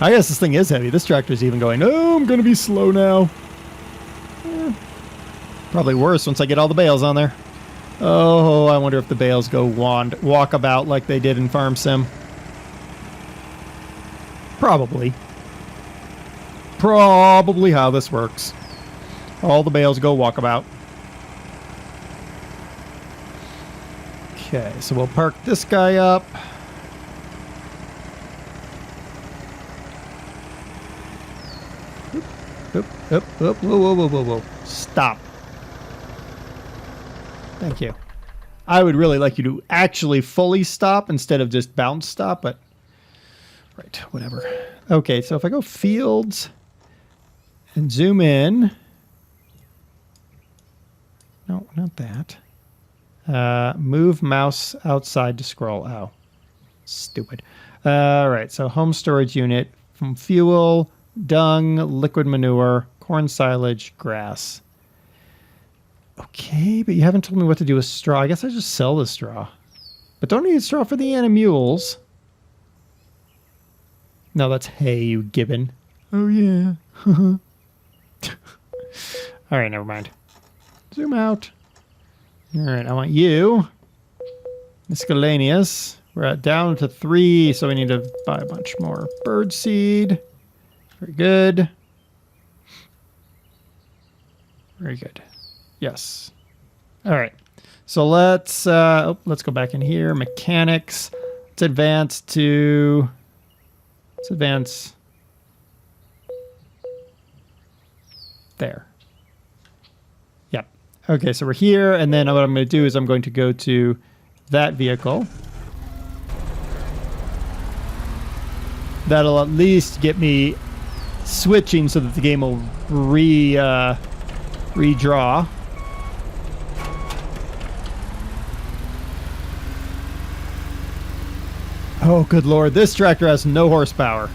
I guess this thing is heavy. This tractor's even going, oh, I'm going to be slow now. Probably worse once I get all the bales on there. Oh, I wonder if the bales go walk about like they did in Farm Sim. Probably. Probably how this works. All the bales go walkabout. Okay, so we'll park this guy up. Whoa, whoa, whoa, whoa, whoa. Stop. Thank you. I would really like you to actually fully stop instead of just bounce stop, but... Right, whatever. Okay, so if I go fields and zoom in... No, not that. Move mouse outside to scroll. Oh, stupid. All right, so home storage unit from fuel, dung, liquid manure, corn silage, grass. Okay, but you haven't told me what to do with straw. I guess I just sell the straw. But don't need straw for the animules. No, that's hay, you gibbon. Oh, yeah. All right, never mind. Zoom out. All right, I want you. Miscellaneous. We're at down to 3, so we need to buy a bunch more bird seed. Very good. Very good. Yes. All right. So let's go back in here. Mechanics. Let's advance to... Let's advance there. Yep. Okay, so we're here, and then what I'm going to do is I'm going to go to that vehicle. That'll at least get me switching so that the game will redraw. Oh, good lord. This tractor has no horsepower.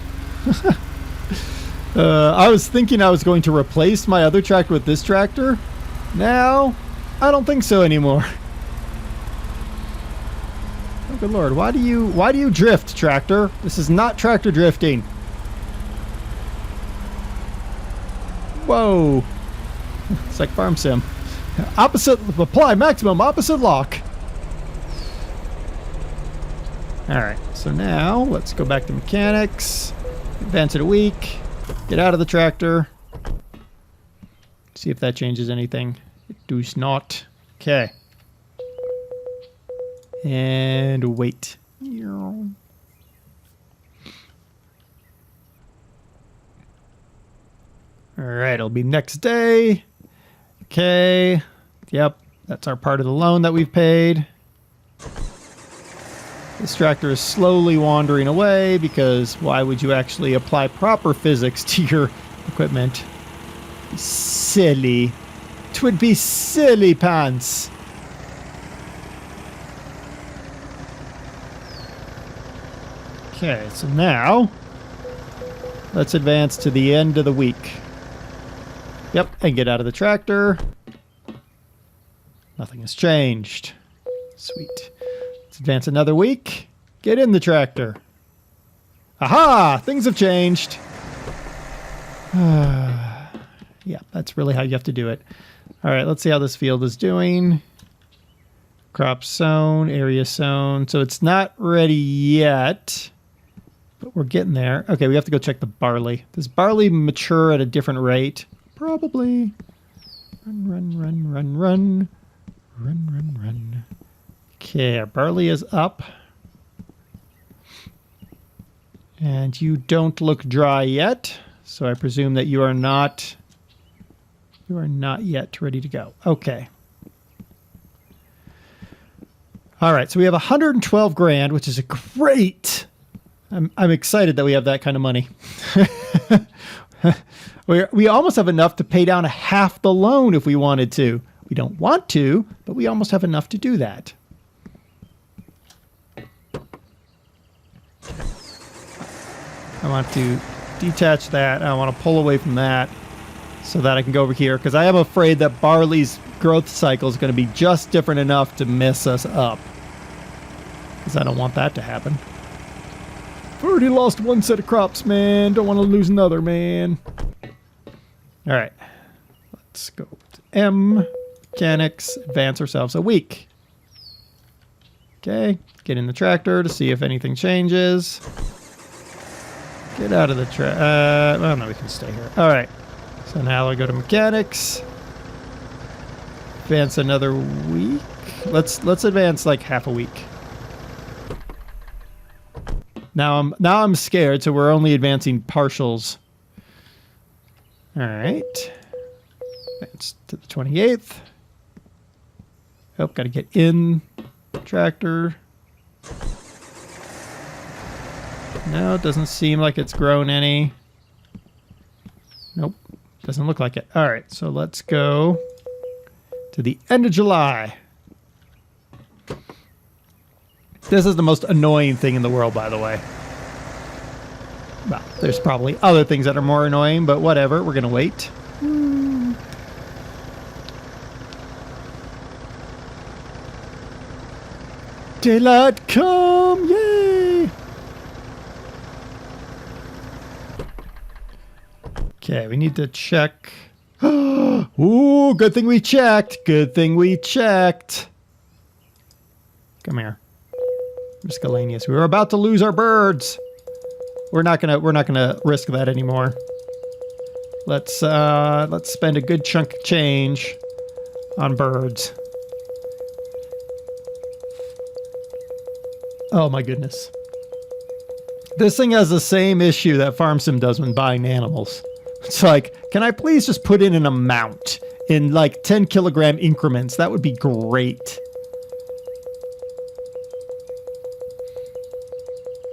I was thinking I was going to replace my other tractor with this tractor. Now, I don't think so anymore. Oh, good lord. Why do you drift, tractor? This is not tractor drifting. Whoa. It's like Farm Sim. Apply maximum opposite lock. Alright, so now let's go back to mechanics. Advance it a week. Get out of the tractor. See if that changes anything. It does not. Okay. And wait. Alright, it'll be next day. Okay. Yep, that's our part of the loan that we've paid. This tractor is slowly wandering away because why would you actually apply proper physics to your equipment? Silly. 'Twould be silly pants. Okay, so now let's advance to the end of the week. Yep, and get out of the tractor. Nothing has changed. Sweet. Let's advance another week. Get in the tractor. Aha! Things have changed. Yeah, that's really how you have to do it. All right, let's see how this field is doing. Crop sown, area sown. So it's not ready yet, but we're getting there. Okay, we have to go check the barley. Does barley mature at a different rate? Probably. Run, run, run, run, run. Run, run, run. Okay, our barley is up. And you don't look dry yet, so I presume that you are not yet ready to go. Okay. All right, so we have 112 grand, which is a great. I'm excited that we have that kind of money. We almost have enough to pay down half the loan if we wanted to. We don't want to, but we almost have enough to do that. I want to detach that. I want to pull away from that so that I can go over here because I am afraid that barley's growth cycle is going to be just different enough to mess us up because I don't want that to happen. Already lost one set of crops, man. Don't want to lose another, man. All right. Let's go to M. Mechanics. Advance ourselves a week. Okay. Get in the tractor to see if anything changes. Get out of the well, no, we can stay here. All right. So now I go to mechanics. Advance another week. Let's advance like half a week. Now I'm scared, so we're only advancing partials. All right. Advance to the 28th. Oh, got to get in tractor. No, it doesn't seem like it's grown any. Nope, doesn't look like it. All right, so let's go to the end of July. This is the most annoying thing in the world, by the way. Well, there's probably other things that are more annoying, but whatever. We're going to wait. Daylight come, yay! Okay, we need to check. Ooh, good thing we checked. Good thing we checked. Come here. Miscellaneous. We were about to lose our birds. We're not gonna risk that anymore. Let's spend a good chunk of change on birds. Oh my goodness. This thing has the same issue that Farm Sim does when buying animals. It's like, can I please just put in an amount in like 10 kilogram increments? That would be great.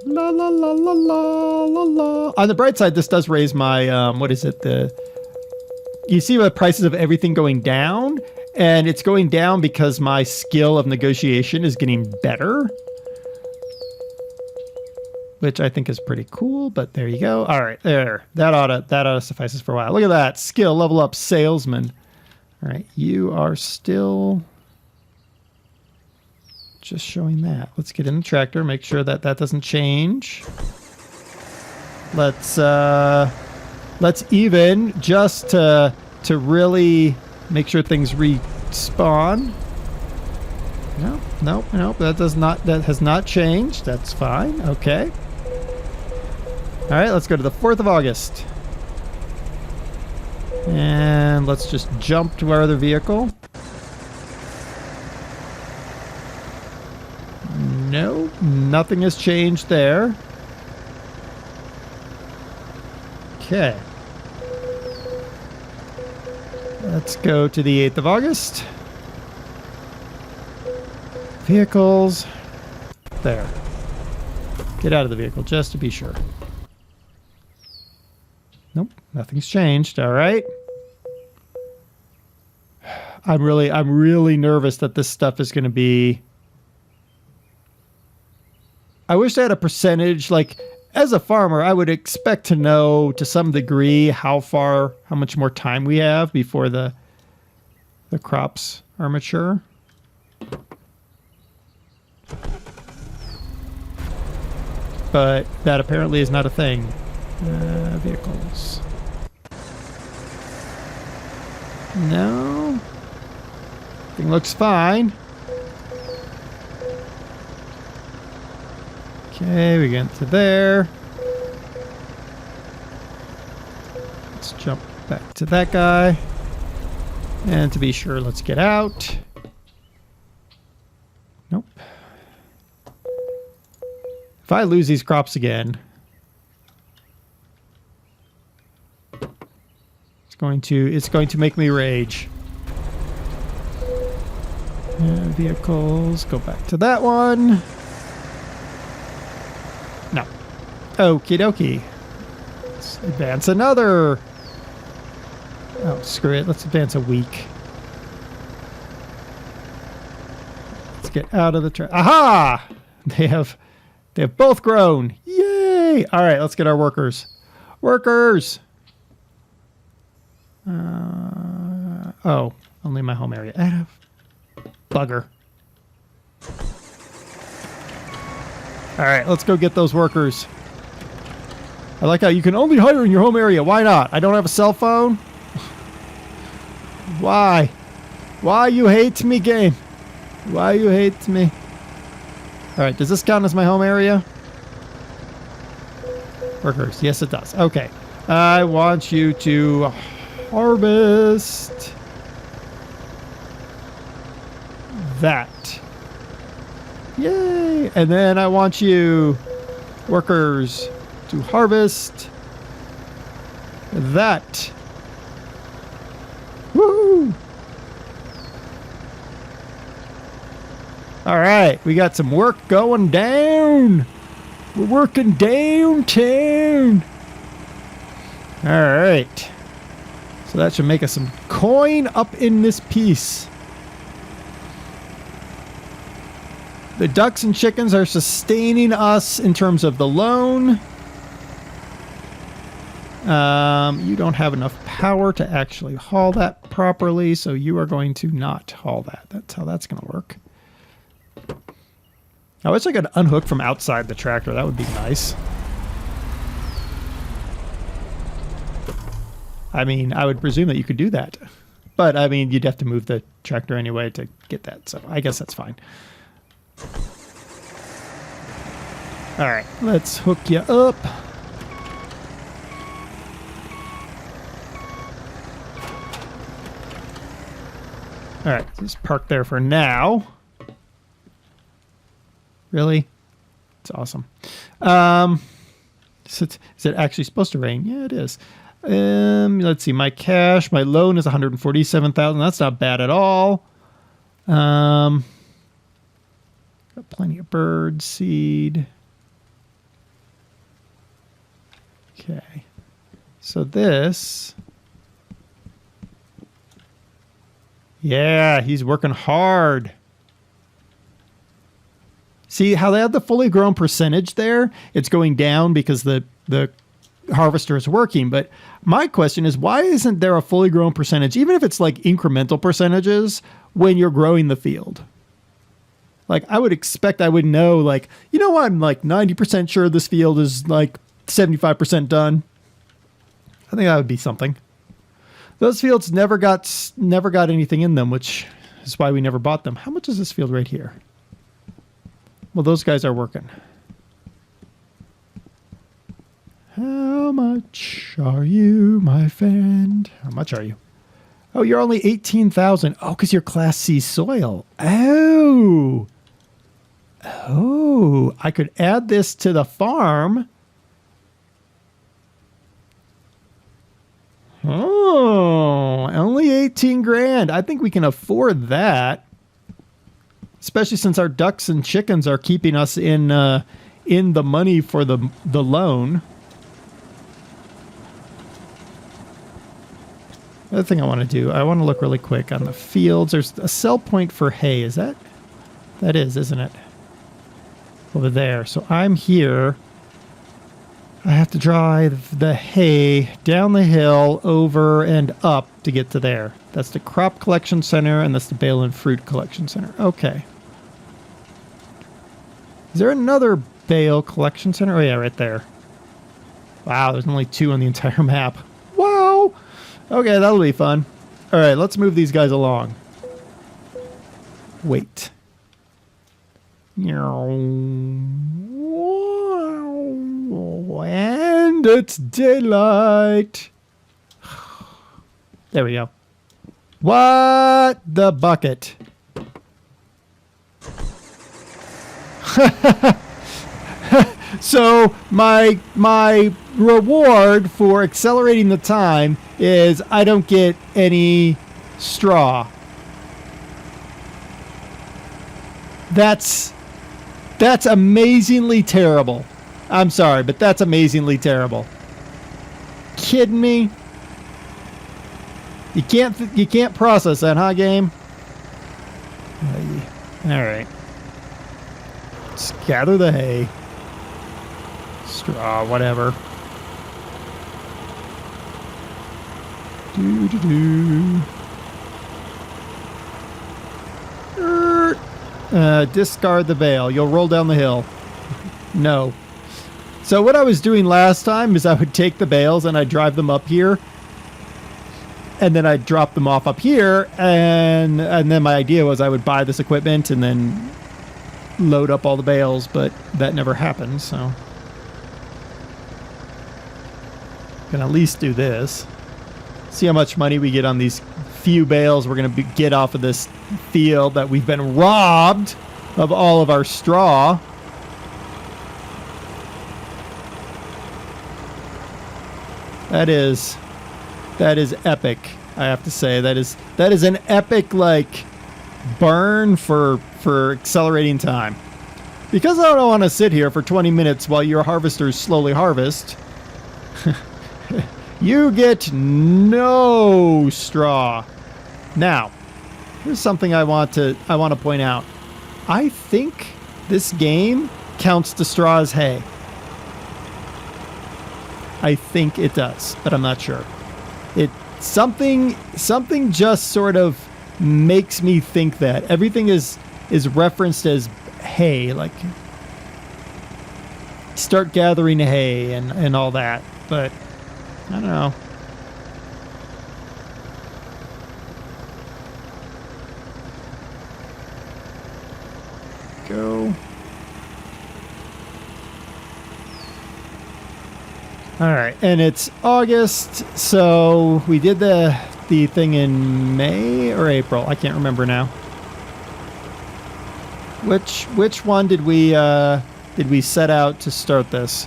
La la la la la la la. On the bright side, this does raise my what is it? You see the prices of everything going down, and it's going down because my skill of negotiation is getting better, which I think is pretty cool. But there you go. All right, there. That oughta suffices for a while. Look at that skill level up, salesman. All right, you are still just showing that. Let's get in the tractor, make sure that doesn't change. Let's even just to really make sure things respawn. No, that has not changed. That's fine. Okay. All right, let's go to the 4th of August. And let's just jump to our other vehicle. No, nothing has changed there. Okay. Let's go to the 8th of August. Vehicles. There. Get out of the vehicle just to be sure. Nope, nothing's changed. All right. I'm really nervous that this stuff is going to be... I wish I had a percentage. Like, as a farmer, I would expect to know to some degree how much more time we have before the crops are mature. But that apparently is not a thing. Vehicles. No. Everything looks fine. Okay, we get to there. Let's jump back to that guy. And to be sure, let's get out. Nope. If I lose these crops again, it's going to make me rage. Vehicles, go back to that one. No. Okie dokie. Let's advance another. Oh, screw it. Let's advance a week. Let's get out of the track. Aha! They have both grown. Yay! All right, let's get our workers. Workers! Oh, only my home area. Bugger. All right, let's go get those workers. I like how you can only hire in your home area. Why not? I don't have a cell phone? Why? Why you hate me, game? Why you hate me? Alright, does this count as my home area? Workers. Yes, it does. Okay. I want you to harvest that. Yay! And then I want you, workers, to harvest that. Woo! All right, we got some work going down. We're working downtown. All right. So that should make us some coin up in this piece. The ducks and chickens are sustaining us in terms of the loan. You don't have enough power to actually haul that properly, so you are going to not haul that. That's how that's going to work. I wish I could unhook from outside the tractor. That would be nice. I mean, I would presume that you could do that. But, I mean, you'd have to move the tractor anyway to get that, so I guess that's fine. Alright, let's hook you up. Alright, just park there for now. Really? It's awesome. Is it actually supposed to rain? Yeah, it is. Let's see. My cash, my loan is 147,000. That's not bad at all. Got plenty of bird seed. Okay. So this. Yeah, he's working hard. See how they have the fully grown percentage there? It's going down because the harvester is working. But my question is, why isn't there a fully grown percentage, even if it's like incremental percentages, when you're growing the field? Like, I would expect I would know, like, you know what? I'm like 90% sure this field is like 75% done. I think that would be something. Those fields never got anything in them, which is why we never bought them. How much is this field right here? Well, those guys are working. How much are you, my friend? How much are you? Oh, you're only 18,000. Oh, because you're Class C soil. Oh. Oh, I could add this to the farm. Oh, only 18 grand. I think we can afford that. Especially since our ducks and chickens are keeping us in the money for the loan. The other thing I want to do, I want to look really quick on the fields. There's a sell point for hay. Is that? That is, isn't it? Over there. So I'm here. I have to drive the hay down the hill, over and up to get to there. That's the crop collection center, and that's the Bale and fruit collection center. Okay. Is there another Bale collection center? Oh, yeah, right there. Wow, there's only 2 on the entire map. Wow! Okay, that'll be fun. All right, let's move these guys along. Wait. And it's daylight. There we go. What the bucket? So my reward for accelerating the time is I don't get any straw. That's amazingly terrible. I'm sorry, but that's amazingly terrible. Kidding me? You can't process that, huh, game? All right. Let's gather the hay. Straw, whatever. Discard the bale. You'll roll down the hill. No. So what I was doing last time is I would take the bales and I'd drive them up here. And then I'd drop them off up here. And then my idea was I would buy this equipment and then load up all the bales. But that never happened, so... Can at least do this. See how much money we get on these few bales we're going to get off of this field that we've been robbed of all of our straw. That is epic, I have to say. That is an epic, like, burn for accelerating time. Because I don't want to sit here for 20 minutes while your harvesters slowly harvest. You get no straw. Now, here's something I want to point out. I think this game counts the straw as hay. I think it does, but I'm not sure. Something just sort of makes me think that everything is referenced as hay, like start gathering hay and all that, but I don't know. Go. All right, and it's August, so we did the thing in May or April. I can't remember now. Which one did we set out to start this?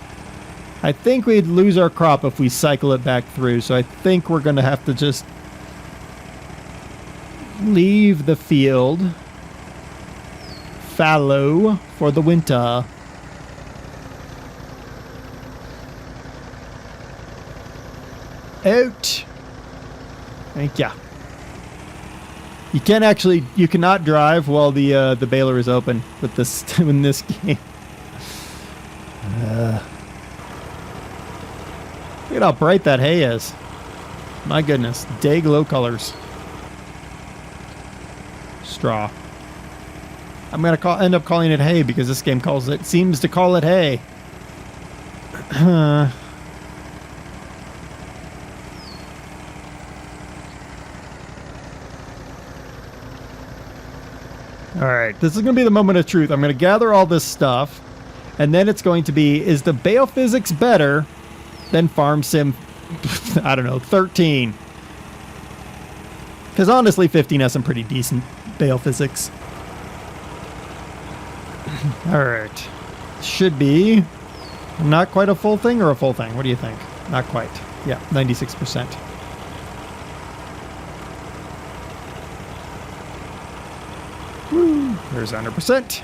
I think we'd lose our crop if we cycle it back through, so I think we're going to have to just leave the field fallow for the winter. Out. Thank ya. You cannot drive while the baler is open with this in this game. Look at how bright that hay is. My goodness, day glow colors. Straw. I'm gonna end up calling it hay because this game seems to call it hay. Alright, this is going to be the moment of truth. I'm going to gather all this stuff, and then it's going to be, is the Bale physics better than Farm Sim, I don't know, 13? Because honestly, 15 has some pretty decent Bale physics. Alright. Should be not quite a full thing or a full thing? What do you think? Not quite. Yeah, 96%. Woo, there's 100%.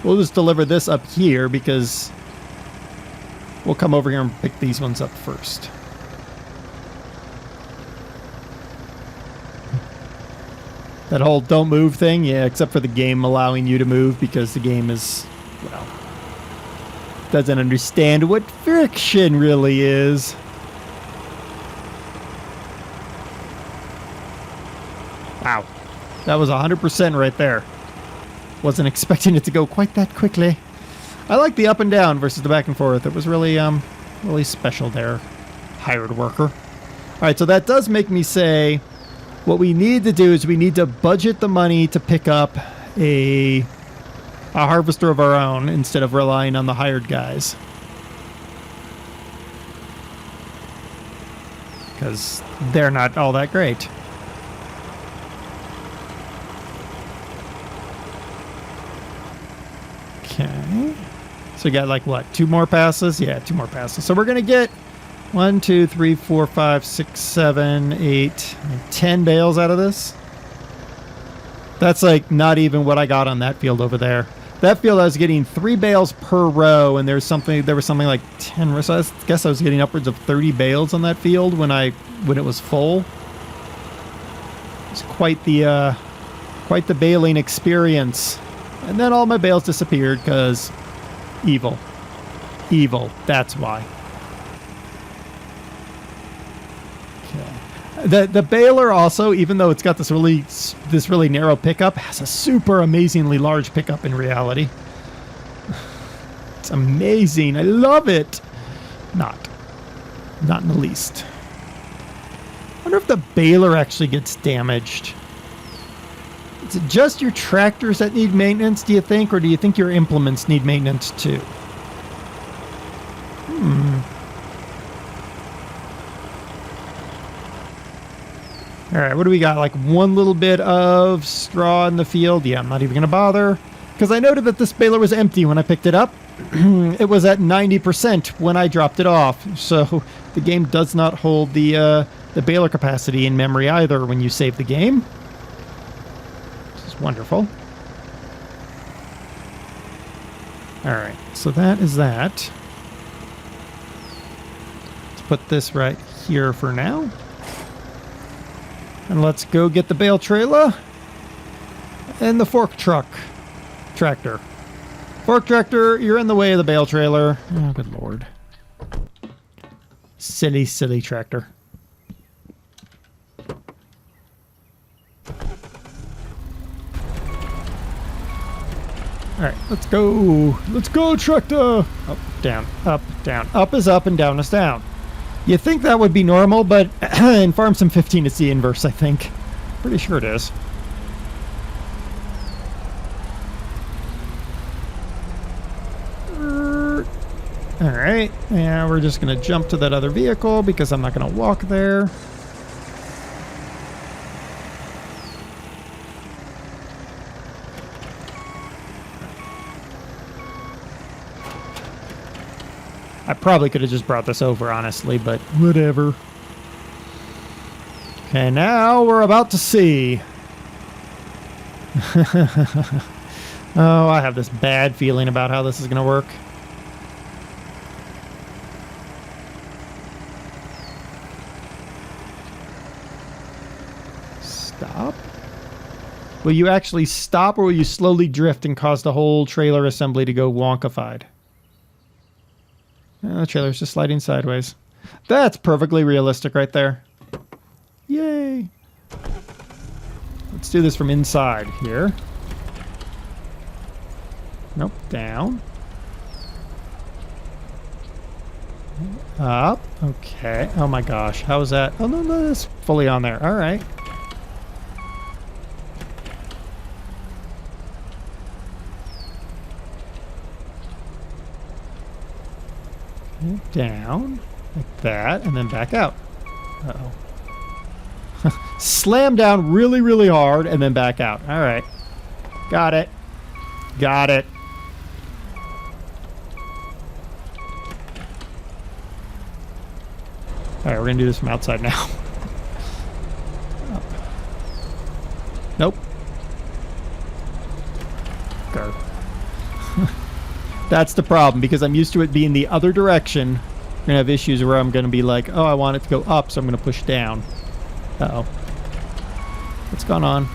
We'll just deliver this up here because we'll come over here and pick these ones up first. That whole don't move thing, yeah, except for the game allowing you to move because the game is, well, doesn't understand what friction really is. Wow. That was 100% right there. Wasn't expecting it to go quite that quickly. I like the up and down versus the back and forth. It was really, really special there, hired worker. All right, so that does make me say what we need to do is we need to budget the money to pick up a harvester of our own instead of relying on the hired guys. Because they're not all that great. Okay. So we got like what? 2 more passes? Yeah, 2 more passes. So we're going to get 1, 2, 3, 4, 5, 6, 7, 8, 10 bales out of this. That's like not even what I got on that field over there. That field I was getting 3 bales per row, and there was something like 10. So I guess I was getting upwards of 30 bales on that field when it was full. It's quite the baling experience. And then all my bales disappeared because evil. Evil. That's why. Okay. The baler also, even though it's got this really narrow pickup, has a super amazingly large pickup in reality. It's amazing. I love it. Not. Not in the least. I wonder if the baler actually gets damaged. Is it just your tractors that need maintenance, do you think? Or do you think your implements need maintenance too? Alright, what do we got? Like one little bit of straw in the field? Yeah, I'm not even going to bother. Because I noted that this baler was empty when I picked it up. It was at 90% when I dropped it off. So the game does not hold the baler capacity in memory either when you save the game. This is wonderful. Alright, so that is that. Let's put this right here for now. And let's go get the bale trailer and the fork tractor. Fork tractor, you're in the way of the bale trailer. Oh, good lord. Silly, silly tractor. Alright, let's go. Let's go, tractor. Up, down, up, down. Up is up and down is down. You'd think that would be normal, but in Farm Sim 15 it's the inverse, I think. Pretty sure it is. Alright, yeah, we're just going to jump to that other vehicle because I'm not going to walk there. I probably could have just brought this over, honestly, but whatever. Okay, now we're about to see. Oh, I have this bad feeling about how this is going to work. Stop? Will you actually stop, or will you slowly drift and cause the whole trailer assembly to go wonkified? The trailer's just sliding sideways. That's perfectly realistic right there. Yay! Let's do this from inside here. Nope, down. Up. Okay. Oh my gosh. How is that? Oh, no, that's fully on there. All right. Down, like that, and then back out. Uh-oh. Slam down really, really hard, and then back out. All right. Got it. Got it. All right, we're going to do this from outside now. Nope. Go. That's the problem, because I'm used to it being the other direction. I'm going to have issues where I'm going to be like, oh, I want it to go up, so I'm going to push down. Uh-oh. What's going on?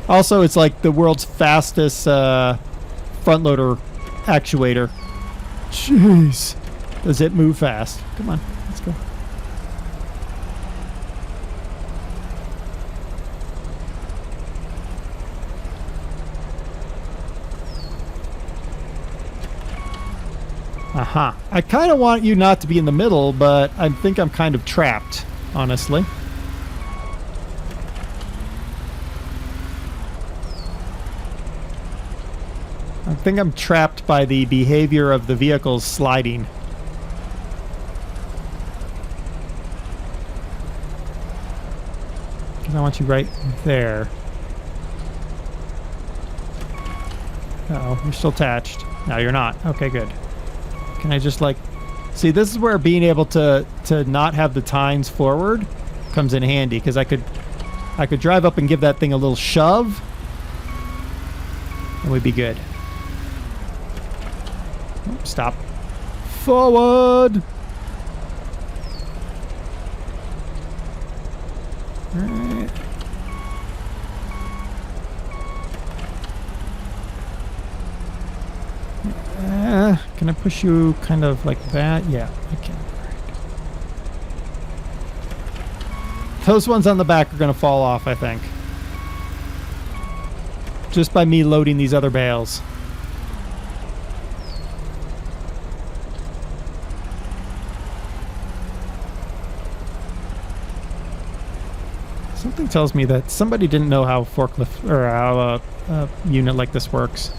Also, it's like the world's fastest front loader actuator. Jeez. Does it move fast? Come on, let's go. Aha. I kind of want you not to be in the middle, but I think I'm kind of trapped, honestly. I think I'm trapped by the behavior of the vehicles sliding. Because I want you right there. Uh-oh, you're still attached. No, you're not. Okay, good. Can I just like... See, this is where being able to not have the tines forward comes in handy, because I could drive up and give that thing a little shove, and we'd be good. Stop. Forward! Alright. Can I push you kind of like that? Yeah, I can. Right. Those ones on the back are going to fall off, I think. Just by me loading these other bales. Something tells me that somebody didn't know how forklift or how a unit like this works.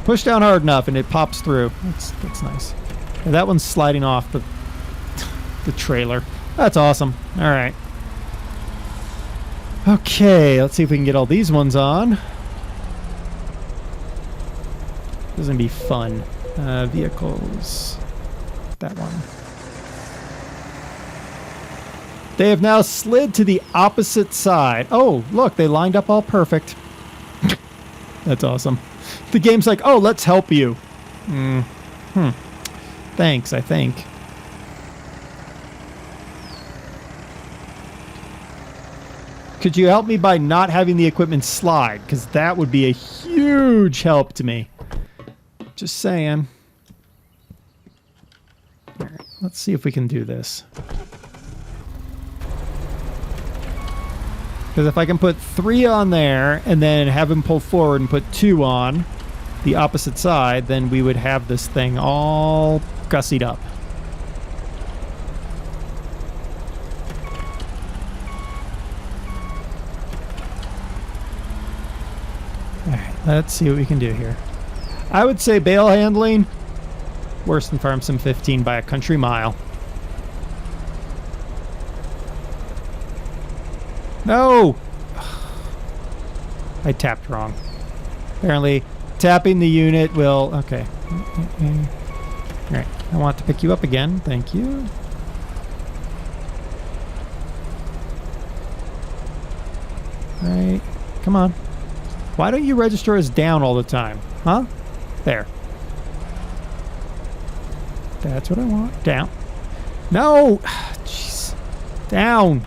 Push down hard enough and it pops through. That's nice. Yeah, that one's sliding off the trailer. That's awesome. All right. Okay, let's see if we can get all these ones on. This is gonna be fun. Vehicles. That one. They have now slid to the opposite side. Oh, look, they lined up all perfect. That's awesome. The game's like, oh, let's help you. Thanks, I think. Could you help me by not having the equipment slide? Because that would be a huge help to me. Just saying. All right, let's see if we can do this. Because if I can put 3 on there and then have him pull forward and put 2 on the opposite side, then we would have this thing all gussied up. All right, let's see what we can do here. I would say bale handling, worse than Farm Sim 15 by a country mile. No! I tapped wrong. Apparently, tapping the unit will... Okay. Alright, I want to pick you up again. Thank you. Alright, come on. Why don't you register as down all the time? Huh? There. That's what I want. Down. No! Jeez. Down!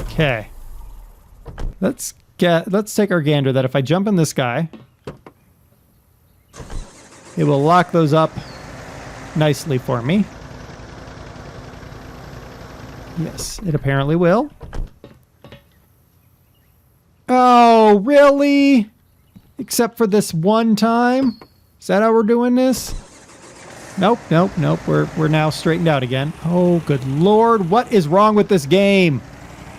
Okay. Let's take our gander that if I jump in this guy, it will lock those up nicely for me. Yes, it apparently will. Oh, really? Except for this one time? Is that how we're doing this? Nope, nope, nope. We're now straightened out again. Oh, good Lord. What is wrong with this game?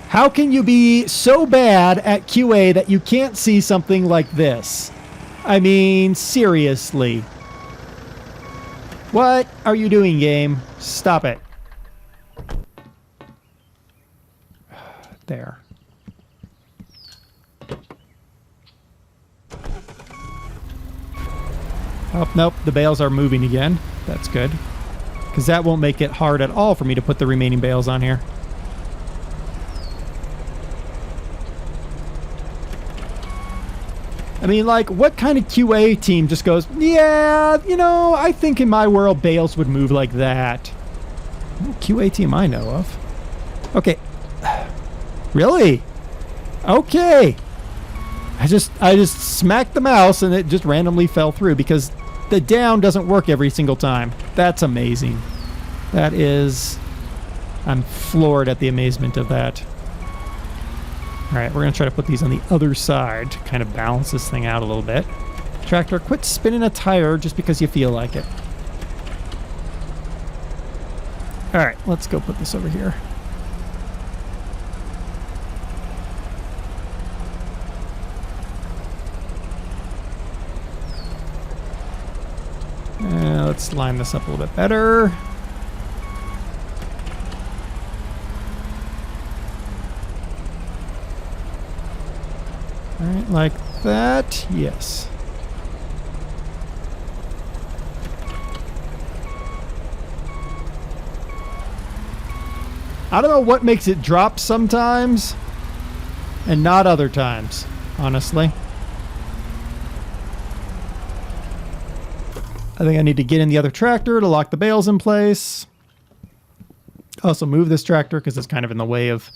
How can you be so bad at QA that you can't see something like this? I mean, seriously. What are you doing, game? Stop it. There. Oh, nope. The bales are moving again. That's good. Because that won't make it hard at all for me to put the remaining bales on here. I mean, like, what kind of QA team just goes, yeah, you know, I think in my world bales would move like that. No QA team I know of. Okay. Really? Okay. I just smacked the mouse and it just randomly fell through because the down doesn't work every single time. That's amazing. That is... I'm floored at the amazement of that. Alright, we're going to try to put these on the other side to kind of balance this thing out a little bit. Tractor, quit spinning a tire just because you feel like it. Alright, let's go put this over here. Let's line this up a little bit better. All right, like that. Yes. I don't know what makes it drop sometimes and not other times, honestly. I think I need to get in the other tractor to lock the bales in place. Also move this tractor because it's kind of in the way of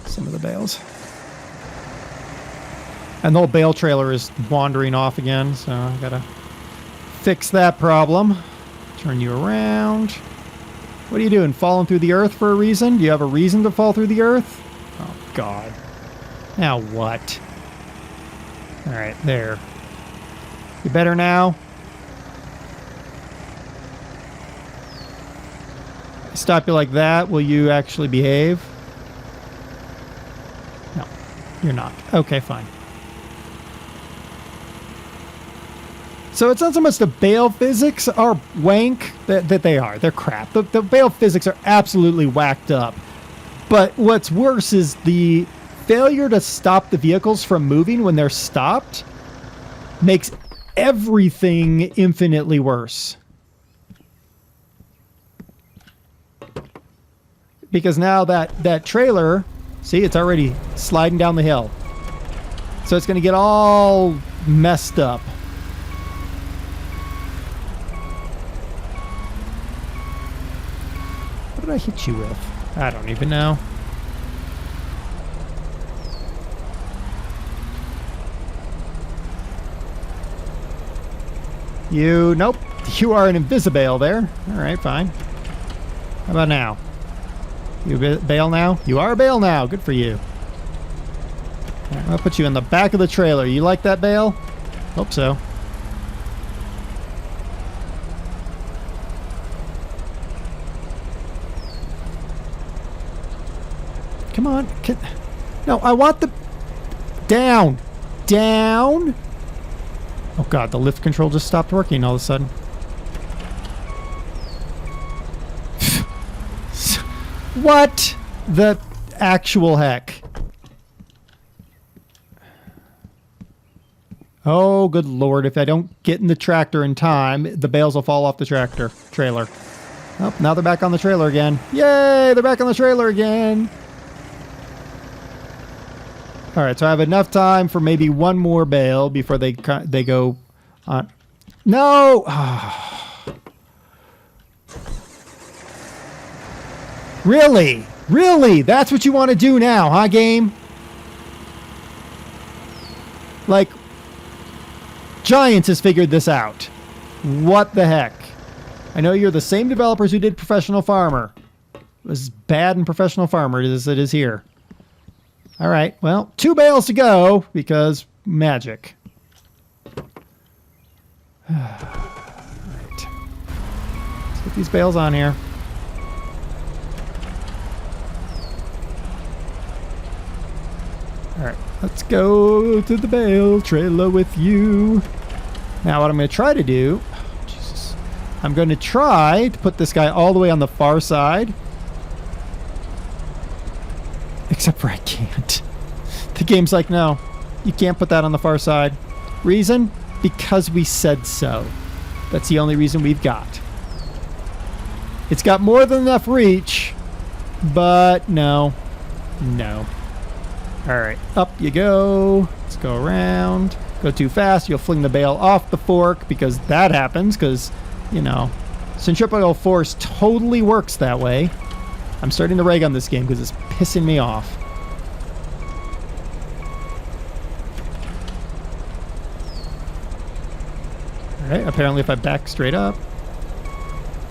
some of the bales. And the whole bale trailer is wandering off again, so I gotta fix that problem. Turn you around. What are you doing? Falling through the earth for a reason? Do you have a reason to fall through the earth? Oh, God. Now what? Alright, there. You better now? Stop you like that. Will you actually behave? No, you're not. Okay, fine. So it's not so much the Bale physics are wank that they are. They're crap. The Bale physics are absolutely whacked up. But what's worse is the failure to stop the vehicles from moving when they're stopped makes everything infinitely worse. Because now that trailer, see, it's already sliding down the hill. So it's going to get all messed up. What did I hit you with? I don't even know. Nope. You are an Invisibale there. All right, fine. How about now? You Bale now? You are a Bale now. Good for you. All right, I'll put you in the back of the trailer. You like that, Bale? Hope so. Come on. No, I want the... Down. Down. Oh, God. The lift control just stopped working all of a sudden. What the actual heck? Oh, good Lord. If I don't get in the tractor in time, the bales will fall off the trailer. Oh, now they're back on the trailer again. Yay! They're back on the trailer again. All right, so I have enough time for maybe one more bale before they go on. No! Really? Really? That's what you want to do now, huh, game? Like, Giants has figured this out. What the heck? I know you're the same developers who did Professional Farmer. It was bad in Professional Farmer as it is here. All right, well, 2 bales to go because magic. All right. Let's get these bales on here. All right, let's go to the bale trailer with you. Now what I'm going to try to do, Jesus, I'm going to try to put this guy all the way on the far side. Except for I can't. The game's like, no, you can't put that on the far side. Reason? Because we said so. That's the only reason we've got. It's got more than enough reach, but no. No. All right, up you go. Let's go around. Go too fast, you'll fling the bale off the fork because that happens because, you know, centripetal force totally works that way. I'm starting to rag on this game because it's pissing me off. Alright, apparently if I back straight up...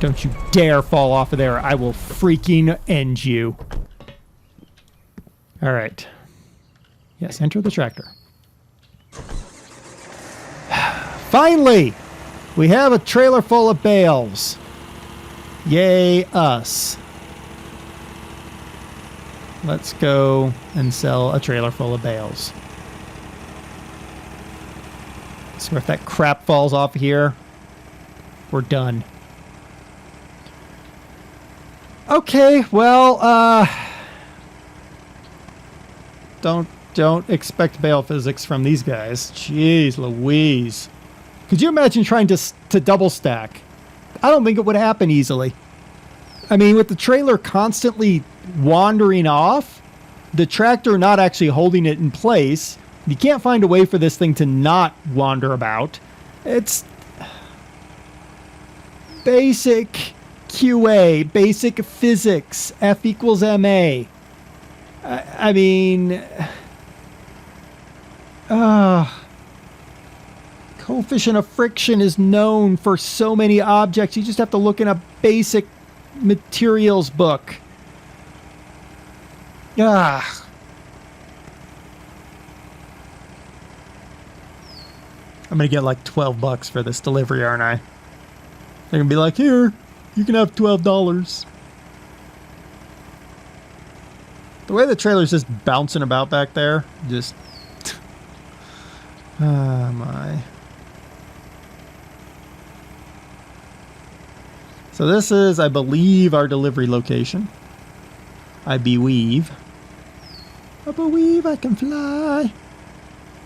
Don't you dare fall off of there. I will freaking end you. Alright. Yes, enter the tractor. Finally! We have a trailer full of bales. Yay, us. Let's go and sell a trailer full of bales. So if that crap falls off here, we're done. Okay, well, don't expect bale physics from these guys. Jeez Louise. Could you imagine trying to double stack? I don't think it would happen easily. I mean, with the trailer constantly wandering off, the tractor not actually holding it in place, you can't find a way for this thing to not wander about. It's basic QA, basic physics, F equals MA. I mean, coefficient of friction is known for so many objects. You just have to look in a basic materials book. I'm gonna get like $12 for this delivery, aren't I? They're gonna be like, here, you can have $12. The way the trailer's just bouncing about back there, just... Ah, my. So this is, I believe, our delivery location. I believe. I believe I can fly.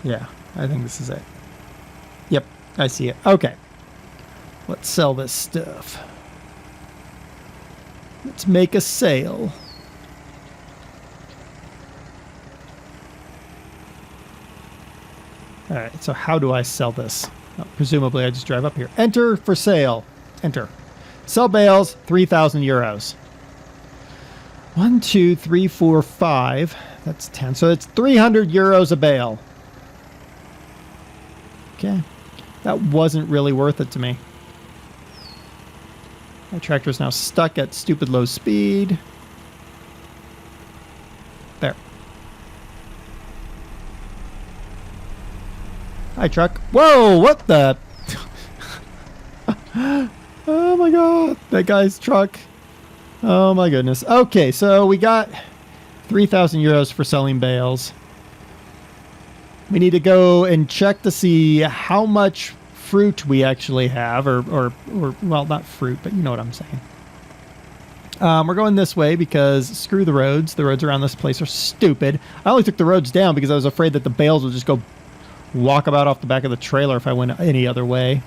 Yeah, I think this is it. Yep, I see it. Okay. Let's sell this stuff. Let's make a sale. Alright, so how do I sell this? Oh, presumably I just drive up here. Enter for sale. Enter. Sell bales, 3,000 euros. 1, 2, 3, 4, 5. That's 10. So it's 300 euros a bale. Okay. That wasn't really worth it to me. My tractor's now stuck at stupid low speed. There. Hi, truck. Whoa, what the? Oh my god, that guy's truck. Oh my goodness. Okay, so we got 3,000 euros for selling bales. We need to go and check to see how much fruit we actually have, or well, not fruit, but you know what I'm saying. We're going this way because screw the roads. The roads around this place are stupid. I only took the roads down because I was afraid that the bales would just go walk about off the back of the trailer if I went any other way.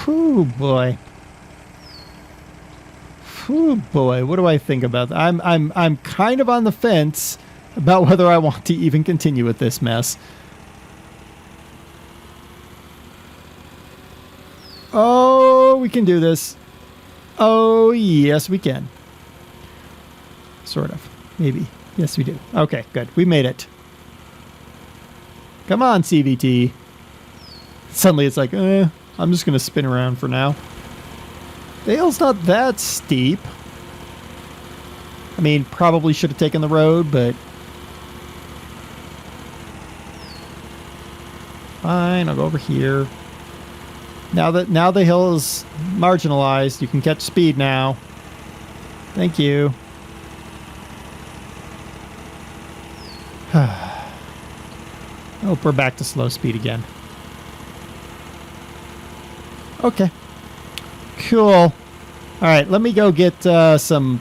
Whew, boy. Whew, boy. What do I think about that? I'm kind of on the fence about whether I want to even continue with this mess. Oh, we can do this. Oh, yes, we can. Sort of. Maybe. Yes, we do. Okay, good. We made it. Come on, CVT. Suddenly it's like, I'm just going to spin around for now. The hill's not that steep. I mean, probably should have taken the road, but... Fine, I'll go over here. Now the hill is marginalized, you can catch speed now. Thank you. Oh, we're back to slow speed again. Okay. Cool. All right, let me go get some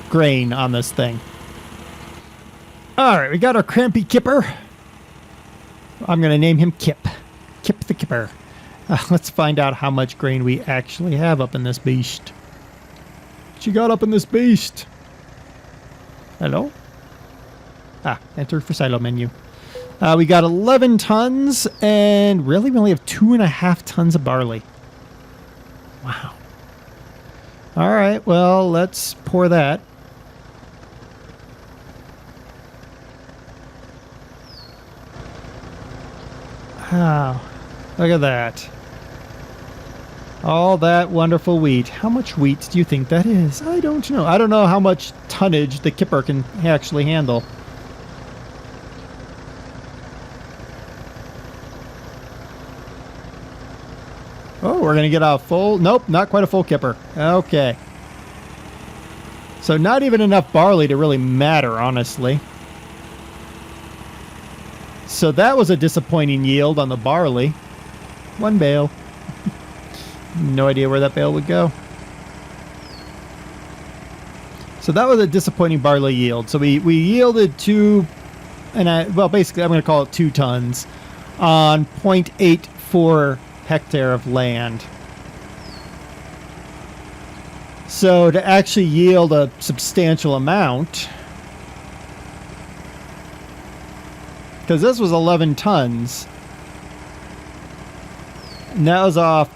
grain on this thing. All right, we got our crampy kipper. I'm going to name him Kip. Kip the Kipper. Let's find out how much grain we actually have up in this beast. What you got up in this beast? Hello? Ah, enter for silo menu. We got 11 tons, and really we only have 2.5 tons of barley. Wow. All right, well, let's pour that. Wow, look at that. All that wonderful wheat. How much wheat do you think that is? I don't know. I don't know how much tonnage the kipper can actually handle. Oh, we're going to get a full... Nope, not quite a full kipper. Okay. So not even enough barley to really matter, honestly. So that was a disappointing yield on the barley. 1 bale. No idea where that bale would go. So that was a disappointing barley yield. So we yielded 2... well, basically, I'm going to call it 2 tons on 0.84 hectare of land. So to actually yield a substantial amount, because this was 11 tons, and that was off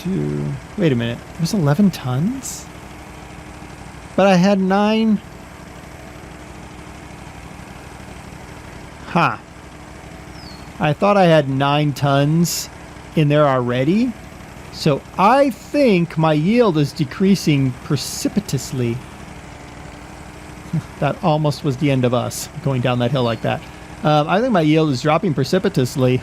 to, wait a minute, it was 11 tons? But I had 9. Huh. I thought I had 9 tons in there already. So I think my yield is decreasing precipitously. That almost was the end of us going down that hill like that. I think my yield is dropping precipitously.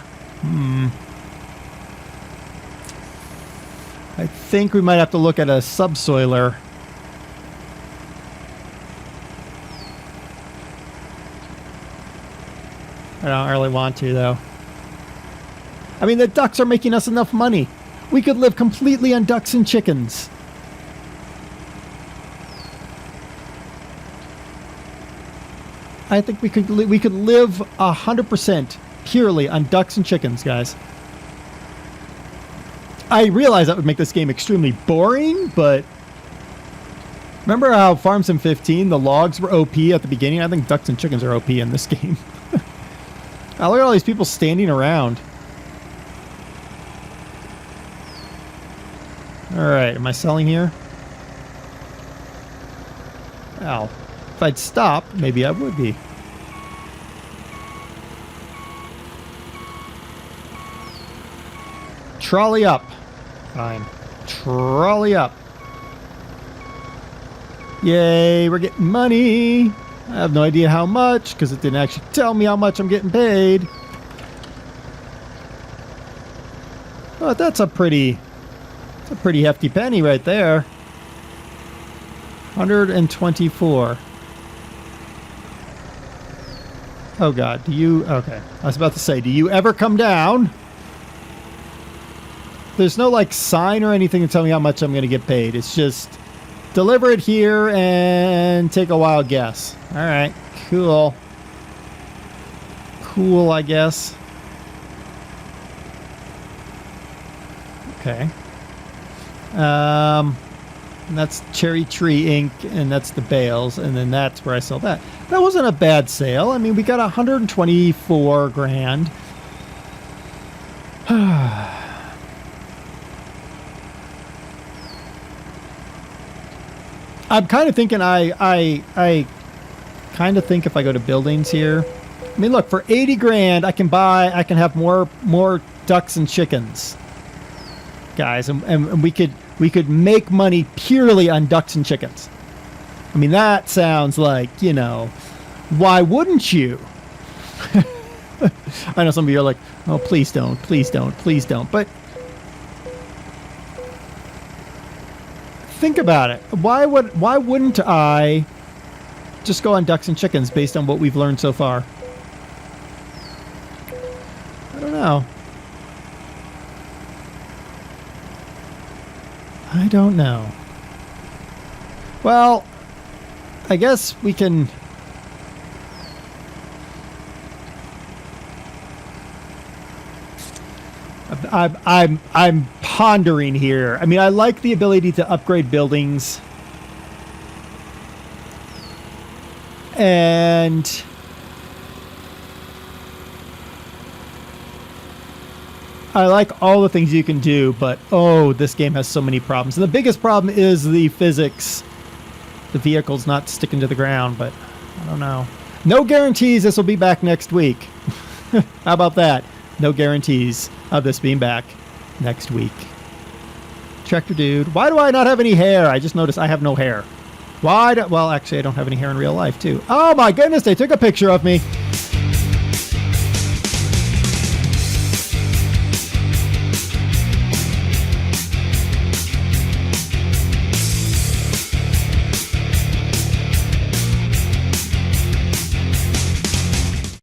I think we might have to look at a subsoiler. I don't really want to, though. I mean, the ducks are making us enough money. We could live completely on ducks and chickens. I think we could live 100% purely on ducks and chickens, guys. I realize that would make this game extremely boring, but remember how Farm Sim 15, the logs were OP at the beginning? I think ducks and chickens are OP in this game. Oh, look at all these people standing around. Alright, am I selling here? Ow. If I'd stop, maybe I would be. Trolley up. Fine. Trolley up. Yay, we're getting money. I have no idea how much, because it didn't actually tell me how much I'm getting paid. But that's a pretty hefty penny right there. 124. Oh God, do you... Okay, I was about to say, do you ever come down? There's no, like, sign or anything to tell me how much I'm going to get paid. It's just... deliver it here and take a wild guess. All right, cool. Cool, I guess. Okay. And that's Cherry Tree Ink, and that's the bales, and then that's where I sell that. That wasn't a bad sale. I mean, we got 124 grand. I'm kind of thinking I kind of think if I go to buildings here, I mean, look, for 80 grand, I can have more ducks and chickens, guys, and we could make money purely on ducks and chickens. I mean, that sounds like, you know, why wouldn't you? I know some of you are like, oh, please don't, please don't, please don't, but think about it. Why wouldn't I just go on ducks and chickens based on what we've learned so far? I don't know. I don't know. Well, I guess we can... I'm pondering here. I mean, I like the ability to upgrade buildings. And I like all the things you can do, but oh, this game has so many problems. And the biggest problem is the physics. The vehicle's not sticking to the ground, but I don't know. No guarantees this will be back next week. How about that? No guarantees of this being back next week. Tractor Dude. Why do I not have any hair? I just noticed I have no hair. Well, actually, I don't have any hair in real life, too. Oh, my goodness, they took a picture of me.